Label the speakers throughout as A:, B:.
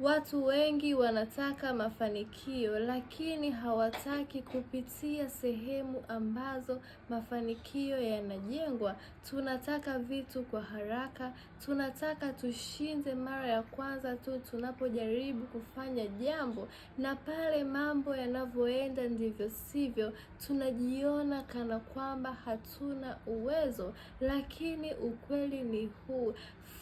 A: Watu wengi wanataka mafanikio lakini hawataki kupitia sehemu ambazo mafanikio yanajengwa. Tunataka vitu kwa haraka, tunataka tushinde mara ya kwanza tu tunapojaribu kufanya jambo, na pale mambo yanavyoenda ndivyo sivyo, tunajiona kana kwamba hatuna uwezo. Lakini ukweli ni huu: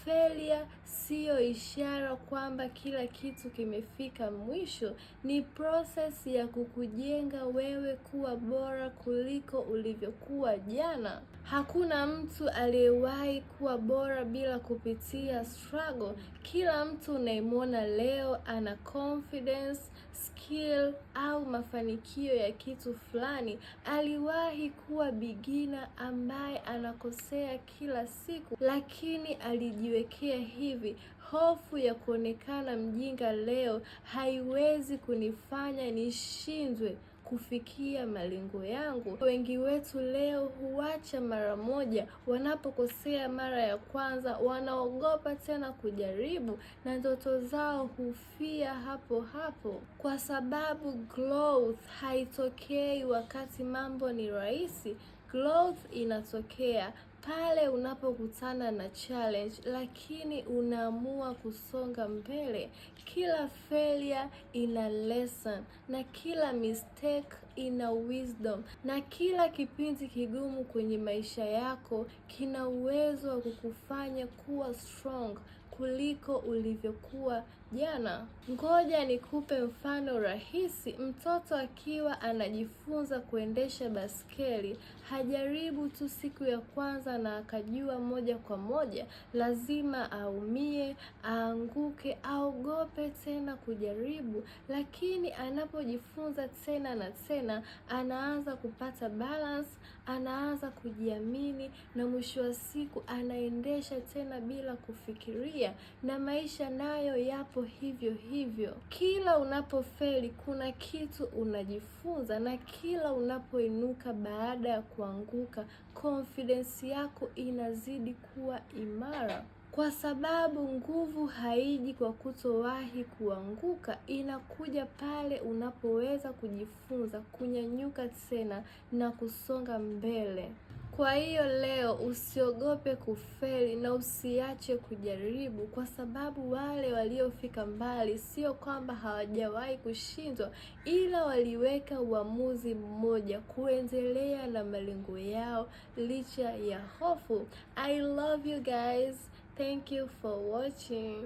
A: failure siyo ishara kwamba kila kitu kimefika mwisho. Ni process ya kukujenga wewe kuwa bora kuliko ulivyokuwa jana. Hakuna mtu aliyewahi kuwa bora bila kupitia struggle. Kila mtu unayemwona leo ana confidence, skill au mafanikio ya kitu fulani aliwahi kuwa beginner ambaye anakosea kila siku, lakini alijiwekea hivi: hofu ya kuonekana mjinga leo haiwezi kunifanya nishindwe kufikia malengo yangu. Wengi wetu leo huacha mara moja. Wanapokosea mara ya kwanza, wanaogopa tena kujaribu, na ndoto zao hufia hapo hapo, kwa sababu growth haitokei wakati mambo ni rahisi. Growth inatokea pale unapokutana na challenge lakini unaamua kusonga mbele. Kila failure ina lesson, na kila mistake ina wisdom, na kila kipindi kigumu kwenye maisha yako kina uwezo wa kukufanya kuwa strong kuliko ulivyokuwa jana. Ngoja nikupe mfano rahisi. Mtoto akiwa anajifunza kuendesha baskeli, hajaribu tu siku ya kwanza na akajua moja kwa moja. Lazima aumie, aanguke, aogope tena kujaribu, lakini anapojifunza tena na tena, anaanza kupata balance, anaanza kujiamini, na mwisho wa siku anaendesha tena bila kufikiria. Na maisha nayo yapo hivyo hivyo. Kila unapofeli kuna kitu unajifunza, na kila unapoinuka baada ya kuanguka, confidence yako inazidi kuwa imara, kwa sababu nguvu haiji kwa kutowahi kuanguka, inakuja pale unapoweza kujifunza, kunyanyuka tena na kusonga mbele. Kwa hiyo leo usiogope kufeli na usiache kujaribu, kwa sababu wale waliofika mbali sio kwamba hawajawahi kushindwa, ila waliweka uamuzi mmoja: kuendelea na malengo yao licha ya hofu. I love you guys. Thank you for watching.